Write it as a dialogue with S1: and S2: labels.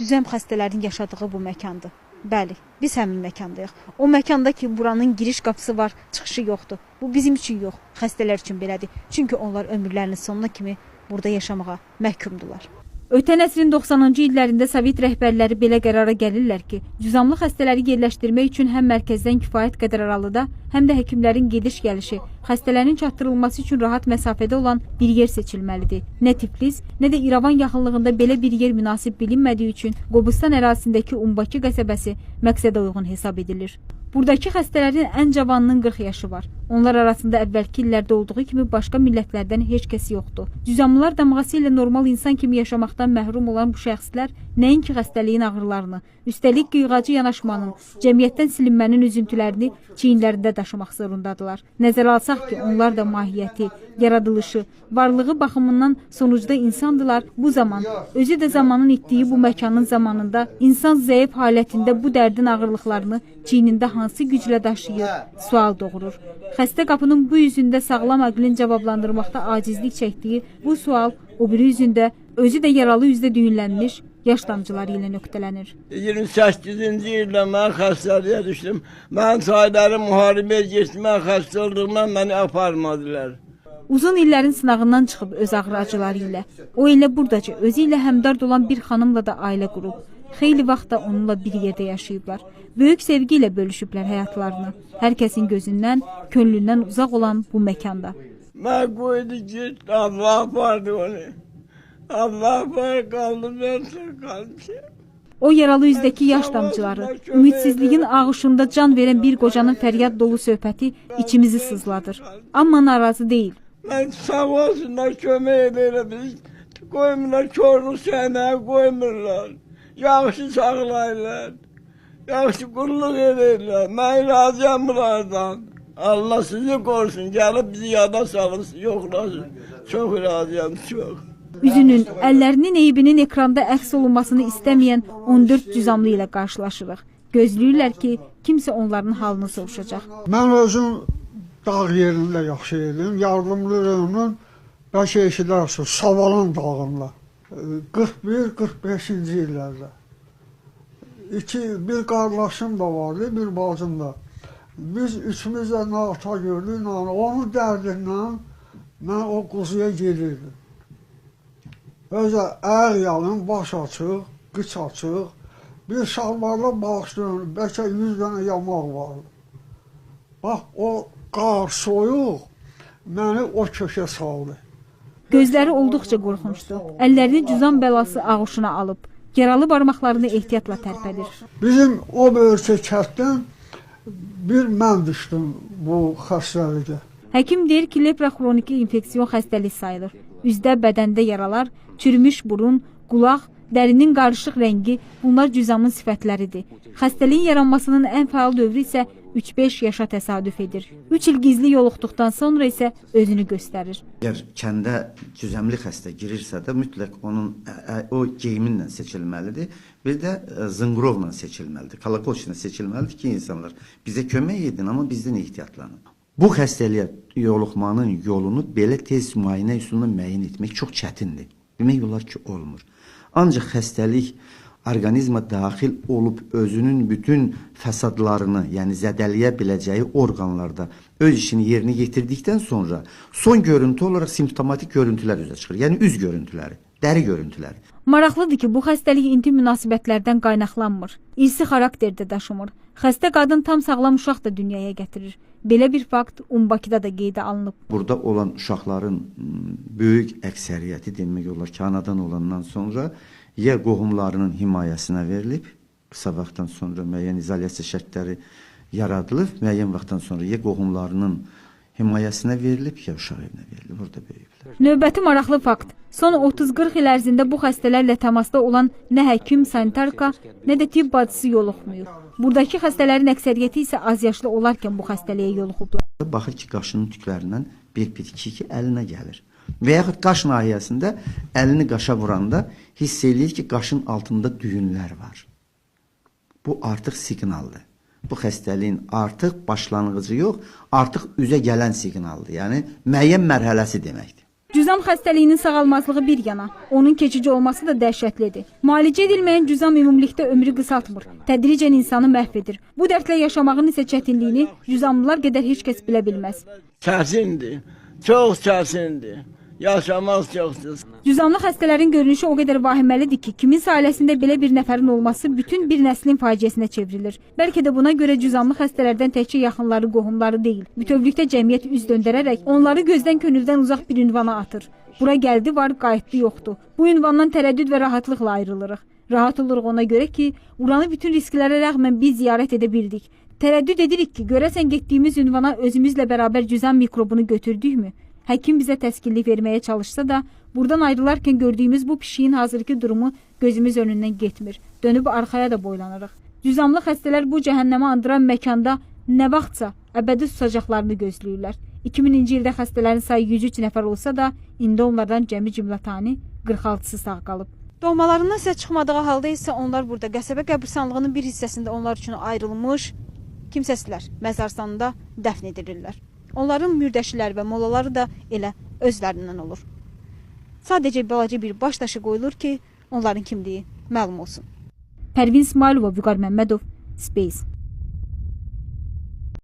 S1: Düzəm xəstələrin yaşadığı bu məkandır. Bəli, biz həmin məkandayıq. O məkanda ki, buranın giriş qapısı var, çıxışı yoxdur. Bu bizim üçün yox, xəstələr üçün belədir. Çünki onlar ömürlərinin sonuna kimi burada yaşamağa məhkumdular. Ötən əsrin 90-cı illərində Sovet rəhbərləri belə qərara gəlirlər ki, cüzamlı xəstələri yerləşdirmək üçün həm mərkəzdən kifayət qədər aralıda, həm də həkimlərin gediş-gəlişi, xəstələrin çatdırılması üçün rahat məsafədə olan bir yer seçilməlidir. Nə Tiflis, nə də İrəvan yaxınlığında belə bir yer münasib bilinmədiyi üçün Qobustan ərazisindəki Umbaki qəsəbəsi məqsədə uyğun hesab edilir. Buradakı xəstələrin ən cavanının 40 yaşı var. Onlar arasında əvvəlki illərdə olduğu kimi başqa millətlərdən heç kəs yoxdur. Cüzamlılar damğası ilə normal insan kimi yaşamaqdan məhrum olan bu şəxslər nəinki xəstəliyin ağrılarını, üstəlik qıyğacı yanaşmanın, cəmiyyətdən silinmənin üzüntülərini çiyinlərində daşımaq zorundadılar. Nəzərə alsaq ki, onlar da mahiyyəti, yaradılışı, varlığı baxımından sonucda insandılar. Bu zaman, özü də zamanın itdiyi bu məkanın zamanında insan zəif halətində bu dərdin ağırlıqlarını çiynində hansı güclə daşıyır, sual doğurur. Xəstə qapının bu yüzündə sağlam aqlin cavablandırmaqda acizlik çəkdiyi bu sual o biri yüzündə özü də yaralı üzdə düyünlənmiş yaş damcıları ilə nöqtələnir.
S2: 28-ci ildə mən xəstəliyə düşdüm. Mən sayları müharibəyə getdim, mən xəstə olduğumdan məni aparmadılar.
S1: Uzun illərin sınağından çıxıb öz ağrı acıları ilə, o elə buradaca özü ilə həmdard olan bir xanımla da ailə qurub, xeyli vaxt da onunla bir yerdə yaşayıblar. Böyük sevgi ilə bölüşüblər həyatlarını. Hər kəsin gözündən, könlündən uzaq olan bu məkanda.
S2: Mən qoydu ki, Allah apardı onu. Allah apardı, qaldım, mən qalmışım.
S1: O yaralı üzdəki yaş damcıları, ümidsizliyin ağışında can verən bir qocanın fəryad dolu söhbəti içimizi sızladır. Amma narazı deyil.
S2: Mən sağ olsunlar, kömək edirəm. Qoymurlar, körlü sənəyə qoymurlar. Yaxşı sağlayırlar. Yaxşı qulluq edirlər. Mən razıyam bunlardan. Allah sizi qorusun, gəlib bizi yada salırsın, yoxlasın. Çox razıyam, çox.
S1: Üzünün, əllərinin eybinin ekranda əks olunmasını istəməyən 14 cüzamlı ilə qarşılaşırıq. Gözləyirlər ki, kimsə onların halını soruşacaq.
S3: Mən özüm dağ yerində yaşayırdım. Yardımlı rayonun bəlkə eşilərsiz, Savalan dağında. 41-45-ci illərdə. Bir qardaşım da vardı, bir bacım da. Biz üçümüz də nə ata gördük, onun dərdindən mən o quzuya gelirdim. Özə əl yalın, baş açıq, qıç açıq, bir şalvarla bağışlayın, bəlkə 100 dənə yamaq vardı. Bax, o qar, soyuq məni o köşə saldı.
S1: Gözləri olduqca qorxunçdur. Əllərini cüzam bəlası ağuşuna alıb, yaralı barmaqlarını ehtiyatla tərpədir.
S3: Bizim o bölgə kənddən bir mən düşdüm bu xəstəlikə.
S1: Həkim deyir ki, lepra xroniki infeksiyon xəstəlik sayılır. Üzdə, bədəndə yaralar, çürümüş burun, qulaq, dərinin qarışıq rəngi bunlar cüzamın sifətləridir. Xəstəliyin yaranmasının ən fəal dövrü isə 3-5 yaşa təsadüf edir. 3 il gizli yoluxduqdan sonra isə özünü göstərir.
S4: Əgər kəndə cüzəmli xəstə girirsə də mütləq onun o geyiminlə seçilməlidir. Bir də zınqrovla seçilməlidir, kolokoçla seçilməlidir ki, insanlar bizə kömək edin, amma bizdən ehtiyatlanın. Bu xəstəliyə yoluxmanın yolunu belə tez müayinə üsulunu müəyyən etmək çox çətindir. Demək olar ki, olmur. Ancaq xəstəlik orqanizmə daxil olub özünün bütün fəsadlarını, yəni zədələyə biləcəyi orqanlarda öz işini yerinə yetirdikdən sonra son görüntü olaraq simptomatik görüntülər üzə çıxır. Yəni üz görüntüləri, dəri görüntüləri.
S1: Maraqlıdır ki, bu xəstəlik intim münasibətlərdən qaynaqlanmır. İrsi xarakterdə daşımır. Xəstə qadın tam sağlam uşaq da dünyaya gətirir. Belə bir fakt Umbakidə də qeydə alınıb.
S4: Burada olan uşaqların böyük əksəriyyəti demək olar ki, anadan olandan sonra ya qohumlarının himayəsinə verilib, qısa vaxtdan sonra müəyyən izolyasiya şərtləri yaradılıb, müəyyən vaxtdan sonra ya qohumlarının himayəsinə verilib, ya uşaq evinə verilib, orada böyüyüblər.
S1: Növbəti maraqlı fakt. Son 30-40 il ərzində bu xəstələrlə təmasda olan nə həkim, sanitarka, nə də tibb bacısı yoluxmuyub. Buradakı xəstələrin əksəriyyəti isə az yaşlı olarkən bu xəstəliyə yoluxublar.
S4: Baxır ki, qaşının tüklərindən bir bitki ki, əlinə gəlir. Və yaxud qaş nahiyəsində əlini qaşa vuranda hiss eləyir ki, qaşın altında düyünlər var. Bu artıq siqnaldır. Bu xəstəliyin artıq başlanğıcı yox, artıq üzə gələn siqnaldır. Yəni müəyyən mərhələsi deməkdir.
S1: Cüzam xəstəliyinin sağalmazlığı bir yana, onun keçici olması da dəhşətlidir. Müalicə edilməyən cüzam ümumilikdə ömrü qısaltmır, tədricən insanı məhv edir. Bu dərdlə yaşamağın isə çətinliyini cüzamlılar qədər heç kəs bilə bilməz.
S2: Çətindir, çox çətindir. Yaşamaq çoxdur.
S1: Cüzamlı xəstələrin görünüşü o qədər vahiməlidir ki, kimin ailəsində belə bir nəfərin olması bütün bir nəslin faciəsinə çevrilir. Bəlkə də buna görə cüzamlı xəstələrdən təkcə yaxınları, qohumları deyil, bütövlükdə cəmiyyət üz döndərərək onları gözdən könüldən uzaq bir ünvana atır. Bura gəldi var, qayıtdı yoxdur. Bu ünvandan tərəddüd və rahatlıqla ayrılırıq. Rahat oluruq ona görə ki, buranı bütün risklərə rəğmən biz ziyarət edə bildik. Tərəddüd edirik ki, görəsən getdiyimiz ünvana özümüzlə bərabər cüzam mikrobunu götürdükmü? Həkim bizə təskinlik verməyə çalışsa da, buradan ayrılarkən gördüyümüz bu pişiyin hazırki durumu gözümüz önündən getmir. Dönüb arxaya da boylanırıq. Cüzamlı xəstələr bu cəhənnəmə andıran məkanda nə vaxtsa əbədi susacaqlarını gözləyirlər. 2000-ci ildə xəstələrin sayı 103 nəfər olsa da, indi onlardan cəmi cümlətani 46-sı sağ qalıb. Doğmalarından səs çıxmadığı halda isə onlar burada qəsəbə qəbirstanlığının bir hissəsində onlar üçün ayrılmış kimsəsizlər məzarsanında dəfn edilirlər. Onların mürdəşilər və molaları da elə özlərindən olur. Sadəcə balaca bir baş daşı qoyulur ki, onların kimliyi məlum olsun. Pərvin İsmailova, Vüqar Məmmədov, Space.